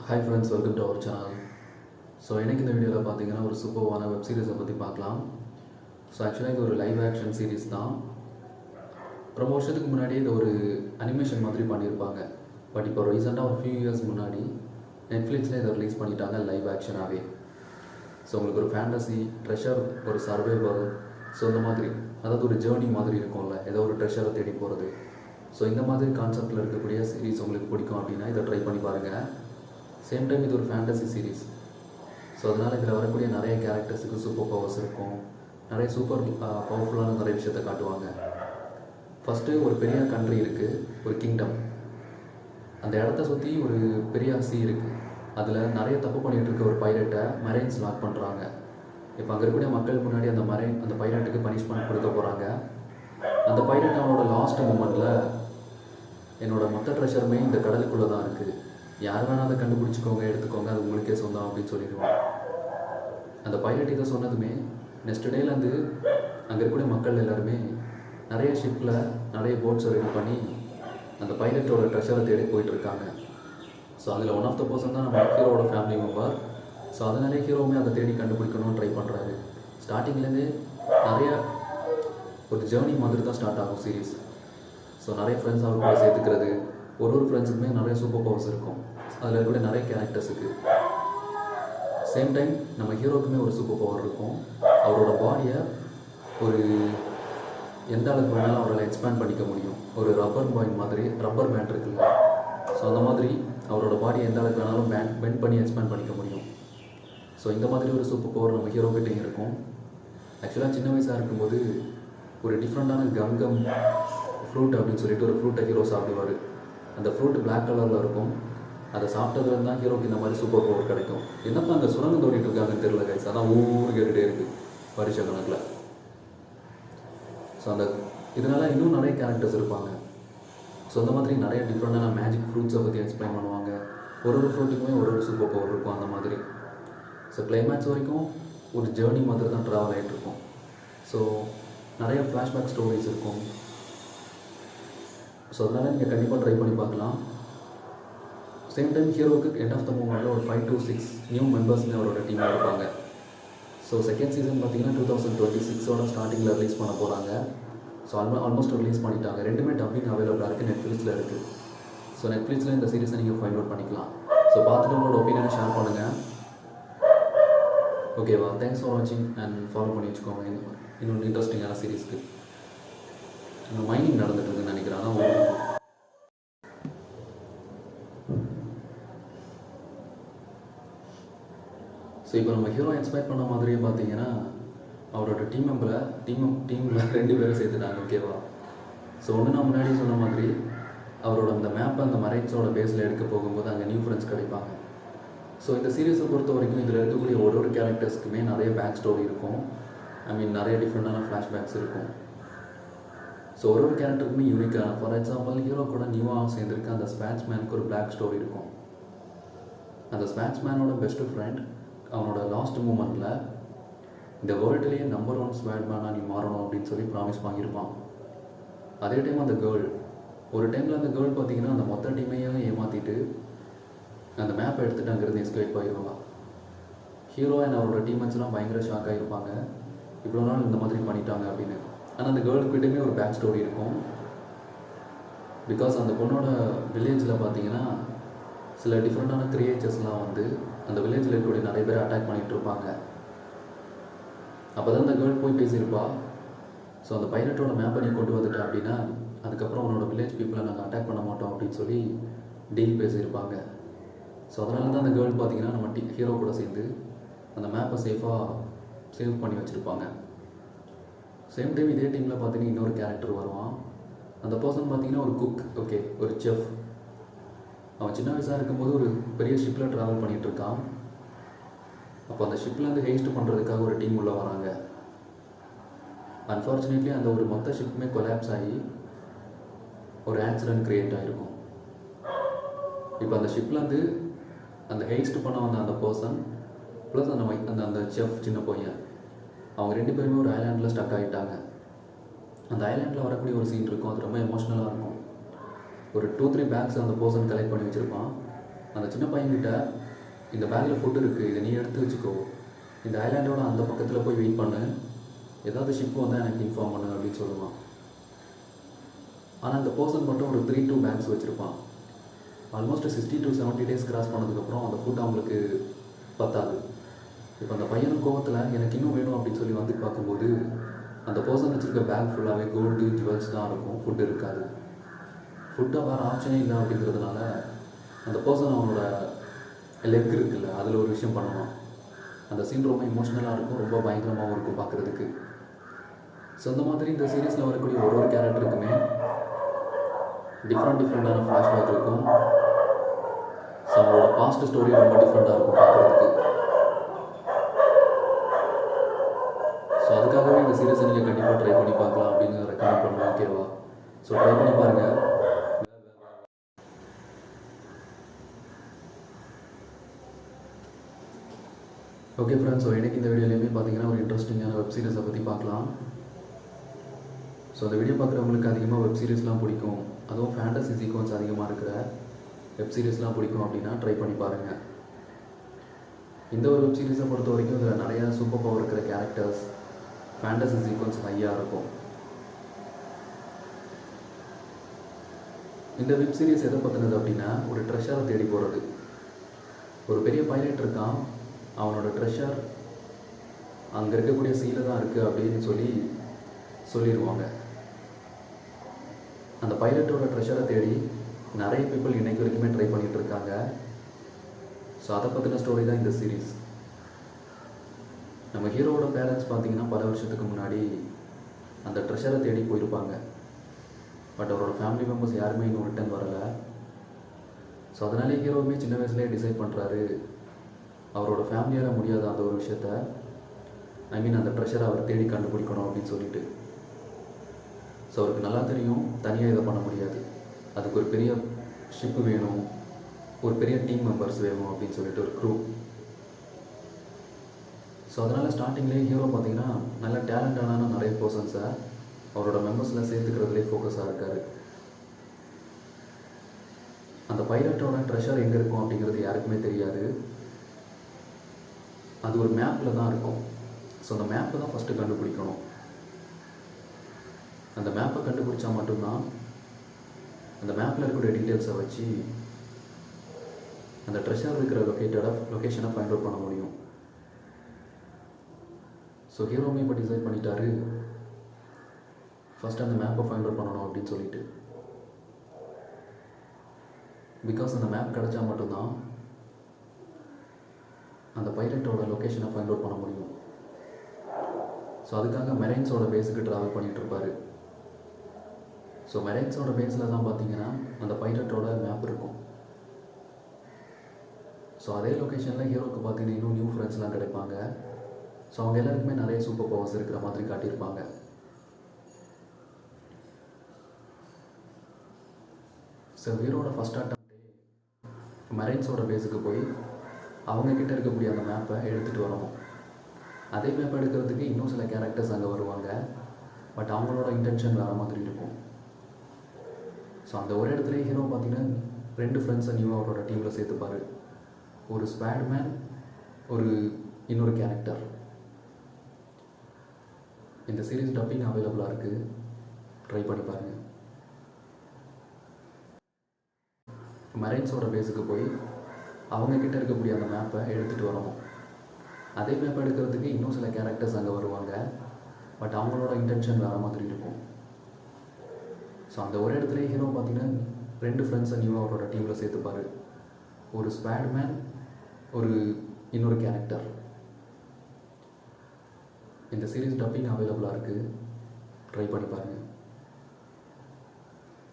Hi friends, welcome to our channel. So எனக்கு இந்த வீடியோவில் பார்த்தீங்கன்னா ஒரு சூப்பர்வான வெப் சீரிஸை பற்றி பார்க்கலாம். ஸோ ஆக்சுவலாக இது ஒரு லைவ் ஆக்ஷன் சீரிஸ் தான். ரொம்ப வருஷத்துக்கு முன்னாடி இது ஒரு அனிமேஷன் மாதிரி பண்ணியிருப்பாங்க. பட் இப்போ ரீசெண்டாக ஒரு ஃபியூ இயர்ஸ் முன்னாடி நெட்ஃப்ளிக்ஸில் இதை ரிலீஸ் பண்ணிட்டாங்க லைவ் ஆக்ஷனாகவே. ஸோ உங்களுக்கு ஒரு ஃபேண்டசி, ட்ரெஷர், ஒரு சர்வைவல், ஸோ இந்த மாதிரி, அதாவது ஒரு ஜேர்னி மாதிரி இருக்கும்ல, ஏதோ ஒரு ட்ரெஷரை தேடி போகிறது. ஸோ இந்த மாதிரி கான்செப்டில் இருக்கக்கூடிய சீரிஸ் உங்களுக்கு பிடிக்கும் அப்படின்னா இதை ட்ரை பண்ணி பாருங்கள். சேம் டைம் இது ஒரு ஃபேண்டசி சீரிஸ். ஸோ அதனால் இதில் வரக்கூடிய நிறைய கேரக்டர்ஸுக்கு சூப்பர் பவர்ஸ் இருக்கும். நிறைய சூப்பர் பவர்ஃபுல்லான நிறைய விஷயத்தை காட்டுவாங்க. ஃபஸ்ட்டு ஒரு பெரிய கண்ட்ரி இருக்குது, ஒரு கிங்டம். அந்த இடத்த சுற்றி ஒரு பெரிய சீ இருக்குது. அதில் நிறைய தப்பு பண்ணிகிட்டு இருக்க ஒரு பைலட்டை மரைன்ஸ் லாக் பண்ணுறாங்க. இப்போ அங்கே இருக்கக்கூடிய மக்கள் முன்னாடி அந்த பைலட்டுக்கு பனிஷ்மெண்ட் கொடுக்க போகிறாங்க. அந்த பைலட் அவனோட லாஸ்ட் மூமெண்ட்டில் என்னோடய மொத்த ட்ரெஷருமே இந்த கடலுக்குள்ளே தான் இருக்குது, யார் வேணால் அதை கண்டுபிடிச்சிக்கோங்க, எடுத்துக்கோங்க, அது உங்களுக்கே சொந்தம் அப்படின்னு சொல்லிடுவான். அந்த பைலட் இதை சொன்னதுமே நெக்ஸ்ட் டேலேருந்து அங்கே இருக்கக்கூடிய மக்கள் எல்லாருமே நிறைய ஷிப்பில் நிறைய போட்ஸை ரெடி பண்ணி அந்த பைலட்டோட ட்ரெஷரை தேடி போயிட்டுருக்காங்க. ஸோ அதில் ஒன் ஆஃப் த பர்சன் தான் நம்ம ஹீரோவோட ஃபேமிலி மெம்பர். ஸோ அதனாலே ஹீரோவுமே அதை தேடி கண்டுபிடிக்கணும்னு ட்ரை பண்ணுறாரு. ஸ்டார்டிங்லேருந்தே நிறைய ஒரு ஜேர்னி மாதிரி தான் ஸ்டார்ட் ஆகும் சீரீஸ். ஸோ நிறைய ஃப்ரெண்ட்ஸ் அவர் கூட சேர்த்துக்கிறது, ஒரு ஃப்ரெண்ட்ஸுக்குமே நிறைய சூப்பர் பவர்ஸ் இருக்கும். அதில் இருக்கக்கூடிய நிறைய கேரக்டர்ஸுக்கு சேம் டைம் நம்ம ஹீரோக்குமே ஒரு சூப்பர் பவர் இருக்கும். அவரோட பாடியை ஒரு எந்த அளவுக்கு வேணாலும் அவரால் எக்ஸ்பேண்ட் பண்ணிக்க முடியும். ஒரு ரப்பர் பாய் மாதிரி, ரப்பர் பேண்ட் இருக்குல்ல, ஸோ அந்த மாதிரி அவரோட பாடியை எந்த அளவுக்கு வேணாலும் பெண்ட் பண்ணி எக்ஸ்பேண்ட் பண்ணிக்க முடியும். ஸோ இந்த மாதிரி ஒரு சூப்பர் பவர் நம்ம ஹீரோக்கிட்டையும் இருக்கும். ஆக்சுவலாக சின்ன வயசாக இருக்கும்போது ஒரு டிஃப்ரெண்ட்டான கம் ஃப்ரூட் அப்படின்னு சொல்லிட்டு ஒரு ஃப்ரூட்டை ஹீரோ சாப்பிடுவார். அந்த ஃப்ரூட் பிளாக் கலரில் இருக்கும். அதை சாப்பிட்டதுலேருந்து தான் ஹீரோக்கு இந்த மாதிரி சூப்பர் பவர் கிடைக்கும். என்னப்பா அங்கே சுரங்கம் தோண்டிட்டு இருக்காங்கன்னு தெரியல கைஸ், அதான் ஊர் கேட்டுகிட்டே இருக்குது வருஷ கணக்கில். ஸோ அந்த இதனால் இன்னும் நிறைய கேரக்டர்ஸ் இருப்பாங்க. ஸோ அந்த மாதிரி நிறைய டிஃப்ரெண்டான மேஜிக் ஃப்ரூட்ஸை பற்றி எக்ஸ்பிளைன் பண்ணுவாங்க. ஒரு ஃப்ரூட்டுக்குமே ஒரு சூப்பர் பவர் இருக்கும் அந்த மாதிரி. ஸோ கிளைமேக்ஸ் வரைக்கும் ஒரு ஜேர்னி மாதிரி தான் ட்ராவல் ஆகிட்டு இருக்கும். ஸோ நிறைய ஃப்ளாஷ்பேக் ஸ்டோரிஸ் இருக்கும். ஸோ அதனால் நீங்கள் கண்டிப்பாக ட்ரை பண்ணி பார்க்கலாம். சேம் டைம் ஹீரோவுக்கு எண்ட் ஆஃப் த மூமெண்ட்டில் ஒரு 5 to 6 நியூ மெம்பர்ஸ்மே அவரோட டீமில் இருப்பாங்க. ஸோ செகண்ட் சீசன் பார்த்தீங்கன்னா 2026 ஸ்டார்டிங்கில் ரிலீஸ் பண்ண போகிறாங்க. ஸோ ஆல்மோஸ்ட் ரிலீஸ் பண்ணிட்டாங்க. ரெண்டுமே டப்பிங் அவைலபிளாக இருக்குது, நெட்ஃப்ளிக்ஸில் இருக்குது. ஸோ நெட்ஃப்ளிக்ஸில் இந்த சீரிஸை நீங்கள் ஃபைண்ட் அவுட் பண்ணிக்கலாம். ஸோ பார்த்துட்டு உங்களோட ஒப்பீனியனை ஷேர் பண்ணுங்கள். ஓகேவா? தேங்க்ஸ் ஃபார் வாட்சிங் அண்ட் ஃபாலோ பண்ணி வச்சுக்கோங்க. இன்னொரு இன்ட்ரெஸ்டிங்கான சீரிஸ்க்கு மைனிங் நடந்துட்டு இருக்குன்னு நினைக்கிறேன். அதான் ஸோ இப்போ நம்ம ஹீரோ எக்ஸ்பெக்ட் பண்ண மாதிரியே பார்த்தீங்கன்னா அவரோட டீமில் 2 பேரும் சேர்த்துட்டாங்க. ஓகேவா? ஸோ ஒன்று நான் முன்னாடி சொன்ன மாதிரி அவரோட அந்த மேப்பை அந்த மரைன்ஸோட பேஸில் எடுக்க போகும்போது அங்கே நியூ ஃப்ரெண்ட்ஸ் கிடைப்பாங்க. ஸோ இந்த சீரீஸை பொறுத்த வரைக்கும் இதில் இருக்கக்கூடிய ஒரு கேரக்டர்ஸ்க்குமே நிறைய பேக் ஸ்டோரி இருக்கும். நிறைய டிஃப்ரெண்டான ஃப்ளாஷ்பேக்ஸ் இருக்கும். ஸோ ஒரு கேரக்டருக்குமே யூனிக்கான, ஃபார் எக்ஸாம்பிள் ஹீரோ கூட நியூவாக சேர்ந்துருக்கு அந்த ஸ்பேட்ஸ்மேனுக்கு ஒரு பிளாக் ஸ்டோரி இருக்கும். அந்த ஸ்பேட்ஸ்மேனோட பெஸ்ட் ஃப்ரெண்ட் அவனோட லாஸ்ட் மூமெண்ட்டில் இந்த வேர்ல்டுலேயே நம்பர் 1 ஸ்பேட்மேனாக நீ மாறணும் அப்படின்னு சொல்லி ப்ராமிஸ் வாங்கியிருப்பான். அதே டைம் அந்த டைமில் அந்த கேர்ள் பார்த்தீங்கன்னா அந்த மொத்த டீமையும் ஏமாற்றிட்டு அந்த மேப்பை எடுத்துகிட்டு அங்கேருந்து எஸ்கேப் ஆகிடுவான். ஹீரோ அண்ட் அவரோட டீம்மேட்ஸ்லாம் பயங்கர ஷாக் ஆகிருப்பாங்க, இவ்வளோ நாள் இந்த மாதிரி பண்ணிட்டாங்க அப்படின்னு. ஆனால் அந்த கேர்ளுக்கிட்டேயுமே ஒரு பேக் ஸ்டோரி இருக்கும். பிகாஸ் அந்த பொண்ணோட வில்லேஜில் பார்த்தீங்கன்னா சில டிஃப்ரெண்ட்டான கிரியேச்சர்ஸ்லாம் வந்து அந்த வில்லேஜில் இருக்கக்கூடிய நிறைய பேர் அட்டாக் பண்ணிகிட்டு இருப்பாங்க. அப்போ தான் அந்த கேர்ள் போய் பேசியிருப்பா, ஸோ அந்த பைலட்டோட மேப்பை நீ கொண்டு வந்துட்டேன் அப்படின்னா அதுக்கப்புறம் உன்னோட வில்லேஜ் பீப்புளை நாங்கள் அட்டாக் பண்ண மாட்டோம் அப்படின்னு சொல்லி டீல் பேசியிருப்பாங்க. ஸோ அதனால தான் அந்த கேர்ள் பார்த்தீங்கன்னா நம்ம ஹீரோ கூட சேர்ந்து அந்த மேப்பை சேவ் பண்ணி வச்சுருப்பாங்க. சேம் டைம் இதே டீமில் பார்த்தீங்கன்னா இன்னொரு கேரக்டர் வருவான். அந்த பர்சன் பார்த்தீங்கன்னா ஒரு குக், ஓகே, ஒரு செஃப். அவன் சின்ன வயசாக இருக்கும்போது ஒரு பெரிய ஷிப்பில் ட்ராவல் பண்ணிகிட்ருக்கான். அப்போ அந்த ஷிப்லேருந்து ஹெய்ஸ்ட் பண்ணுறதுக்காக ஒரு டீம் உள்ளே வராங்க. அன்ஃபார்ச்சுனேட்லி அந்த ஒரு மொத்த ஷிப்புமே கொலாப்ஸ் ஆகி ஒரு ஆக்சிடென்ட் க்ரியேட் ஆகிருக்கும். இப்போ அந்த ஷிப்லேருந்து அந்த ஹெய்ஸ்ட் பண்ண வந்த அந்த பர்சன் ப்ளஸ் அந்த செஃப் சின்ன பையன், அவங்க 2 பேருமே ஒரு ஐலாண்டில் ஸ்டக் ஆகிட்டாங்க. அந்த ஐலாண்டில் வரக்கூடிய ஒரு சீன் இருக்கும், அது ரொம்ப எமோஷ்னலாக இருக்கும். ஒரு 2-3 பேக்ஸ் அந்த பர்சன் கலெக்ட் பண்ணி வச்சுருப்பான். அந்த சின்ன பையன்கிட்ட இந்த பேக்கில் ஃபுட் இருக்குது, இதை நீ எடுத்து வச்சுக்கோ, இந்த ஐலாண்டோட அந்த பக்கத்தில் போய் வெயிட் பண்ணு, ஏதாவது ஷிப் வந்தால் எனக்கு இன்ஃபார்ம் பண்ணு அப்படின்னு சொல்லுவான். ஆனால் அந்த பர்சன் மட்டும் ஒரு 3-2 பேக்ஸ் வச்சுருப்பான். ஆல்மோஸ்ட் 60 to 70 days கிராஸ் பண்ணதுக்கப்புறம் அந்த ஃபுட் அவங்களுக்கு பத்தாது. இப்போ அந்த பையனும் கோவத்தில் எனக்கு இன்னும் வேணும் அப்படின்னு சொல்லி வந்து பார்க்கும்போது அந்த பர்சன் வச்சுருக்க பேக் ஃபுல்லாகவே கோல்டு ஜுவல்ஸ் தான் இருக்கும், ஃபுட் இருக்காது. ஃபுட்டாக வேறு ஆப்ஷனே இல்லை அப்படிங்கிறதுனால அந்த பர்சன் அவனோட லெக் இருக்குல்ல, அதில் ஒரு விஷயம் பண்ணுவான். அந்த சீன் ரொம்ப இமோஷ்னலாக இருக்கும், ரொம்ப பயங்கரமாகவும் இருக்கும் பார்க்குறதுக்கு. ஸோ அந்த மாதிரி இந்த சீரீஸில் வரக்கூடிய ஒரு கேரக்டருக்குமே டிஃப்ரெண்ட்டான ஃப்ளாஷ்பேக் இருக்கும். ஸோ அவங்களோட பாஸ்ட் ஸ்டோரி ரொம்ப டிஃப்ரெண்ட்டாக இருக்கும் பார்க்குறதுக்கு. ஸோ அதுக்காகவே இந்த சீரீஸை நீங்கள் கண்டிப்பாக ட்ரை பண்ணி பார்க்கலாம் அப்படின்னு ரெக்கமெண்ட் பண்ணுவேன். ஓகேவா? ஸோ ட்ரை பண்ணி பாருங்கள். ஓகே ஃப்ரெண்ட்ஸ், ஸோ எனக்கு இந்த வீடியோலையுமே பார்த்தீங்கன்னா ஒரு இன்ட்ரெஸ்டிங்கான வெப் சீரிஸை பற்றி பார்க்கலாம். ஸோ அந்த வீடியோ பார்க்குறவங்களுக்கு அதிகமாக வெப் சீரிஸ்லாம் பிடிக்கும், அதுவும் ஃபேண்டசி சீக்வன்ஸ் அதிகமாக இருக்கிற வெப் சீரிஸ்லாம் பிடிக்கும் அப்படின்னா ட்ரை பண்ணி பாருங்கள். இந்த ஒரு வெப் சீரிஸை பொறுத்த வரைக்கும் இதில் நிறையா சூப்பர் பவர் இருக்கிற கேரக்டர்ஸ், ஃபேண்டசி சீக்வன்ஸ் ஹையாக இருக்கும். இந்த வெப் சீரிஸ் எதை பற்றினது அப்படின்னா ஒரு ட்ரெஷரை தேடி போகிறது. ஒரு பெரிய பைலட் இருக்கான், அவனோட ட்ரெஷர் அங்கே இருக்கக்கூடிய சீல தான் இருக்குது அப்படின்னு சொல்லிடுவாங்க. அந்த பைலட்டோட ட்ரெஷரை தேடி நிறைய பீப்புள் இன்றைக்கு வரைக்குமே ட்ரை பண்ணிகிட்டு இருக்காங்க. ஸோ அதை பற்றின ஸ்டோரி தான் இந்த சீரீஸ். நம்ம ஹீரோவோட பேரண்ட்ஸ் பார்த்திங்கன்னா பல வருஷத்துக்கு முன்னாடி அந்த ட்ரெஷரை தேடி போயிருப்பாங்க. பட் அவரோட ஃபேமிலி மெம்பர்ஸ் யாருமே இன்னும் ரிட்டர்ன் வரலை. ஸோ அதனாலே ஹீரோவுமே சின்ன வயசுலேயே டிசைட் பண்ணுறாரு, அவரோட ஃபேமிலியால் முடியாத அந்த ஒரு விஷயத்த, அந்த ட்ரெஷரை அவர் தேடி கண்டுபிடிக்கணும் அப்படின்னு சொல்லிட்டு. ஸோ அவருக்கு நல்லா தெரியும் தனியாக இதை பண்ண முடியாது, அதுக்கு ஒரு பெரிய ஷிப்பு வேணும், ஒரு பெரிய டீம் மெம்பர்ஸ் வேணும் அப்படின்னு சொல்லிட்டு ஒரு க்ரூ. ஸோ அதனால் ஸ்டார்டிங்லேயே ஹீரோ பார்த்திங்கன்னா நல்ல டேலண்டான நிறைய பர்சன்ஸை அவரோட மெம்பர்ஸில் சேர்த்துக்கிறதுலே ஃபோக்கஸாக இருக்கார். அந்த பைலட்டோட ட்ரெஷர் எங்கே இருக்கும் அப்படிங்கிறது யாருக்குமே தெரியாது, அது ஒரு மேப்பில் தான் இருக்கும். ஸோ அந்த மேப்பை தான் ஃபஸ்ட்டு கண்டுபிடிக்கணும். அந்த மேப்பை கண்டுபிடிச்சா மட்டும்தான் அந்த மேப்பில் இருக்கக்கூடிய டீட்டெயில்ஸை வச்சு அந்த ட்ரெஷர் இருக்கிற லொக்கேஷனை ஃபைண்ட் அவுட் பண்ண முடியும். ஸோ ஹீரோமே இப்போ டிசைட் பண்ணிட்டாரு, ஃபஸ்ட்டு அந்த மேப்பை ஃபைண்ட் அவுட் பண்ணணும் அப்படின்னு சொல்லிட்டு. பிகாஸ் அந்த மேப் கிடச்சா மட்டும்தான் அந்த பைலட்டோட லொக்கேஷனை ஃபைண்ட் அவுட் பண்ண முடியும். ஸோ அதுக்காக மெரைன்ஸோட பேஸுக்கு ட்ராவல் பண்ணிகிட்ருப்பார். ஸோ மெரைன்ஸோட பேஸில் தான் பார்த்தீங்கன்னா அந்த பைலட்டோட மேப் இருக்கும். ஸோ அதே லொக்கேஷனில் ஹீரோக்கு பார்த்தீங்கன்னா இன்னும் நியூ ஃப்ரெண்ட்ஸ்லாம் கிடைப்பாங்க. ஸோ அவங்க எல்லாருக்குமே நிறைய சூப்பர் பவர்ஸ் இருக்கிற மாதிரி காட்டியிருப்பாங்க. ஸோ ஹீரோட ஃபஸ்ட் அட்டெம்ப்டே மெரைன்ஸோட பேஸுக்கு போய் அவங்கக்கிட்ட இருக்கக்கூடிய அந்த மேப்பை எடுத்துகிட்டு வரணும். அதே மேப்பை எடுக்கிறதுக்கு இன்னும் சில கேரக்டர்ஸ் அங்கே வருவாங்க, பட் அவங்களோட இன்டென்ஷன் வேறு மாதிரி இருக்கும். ஸோ அந்த ஒரு இடத்துல ஹீரோ பார்த்தீங்கன்னா 2 ஃப்ரெண்ட்ஸை நியூவாக அவரோட டீமில் சேர்த்துப்பார். ஒரு ஸ்பேட்மேன், இன்னொரு கேரக்டர். இந்த சீரீஸ் டப்பிங் அவைலபிளாக இருக்குது, ட்ரை பண்ணி பாருங்கள். மெரைன்ஸோட பேஸுக்கு போய் அவங்கக்கிட்ட இருக்கக்கூடிய அந்த மேப்பை எடுத்துகிட்டு வரணும். அதே மேப்பை எடுக்கிறதுக்கு இன்னும் சில கேரக்டர்ஸ் அங்கே வருவாங்க, பட் அவங்களோட இன்டென்ஷன் வேறு மாதிரி இருக்கும். ஸோ அந்த ஒரு இடத்துல ஹீரோ பார்த்தீங்கன்னா 2 ஃப்ரெண்ட்ஸை நியூவாக அவரோட டீமில் சேர்த்துப்பார். ஒரு ஸ்பேட்மேன், இன்னொரு கேரக்டர். இந்த சீரீஸ் டப்பிங் அவைலபிளாக இருக்குது, ட்ரை பண்ணி பாருங்கள்.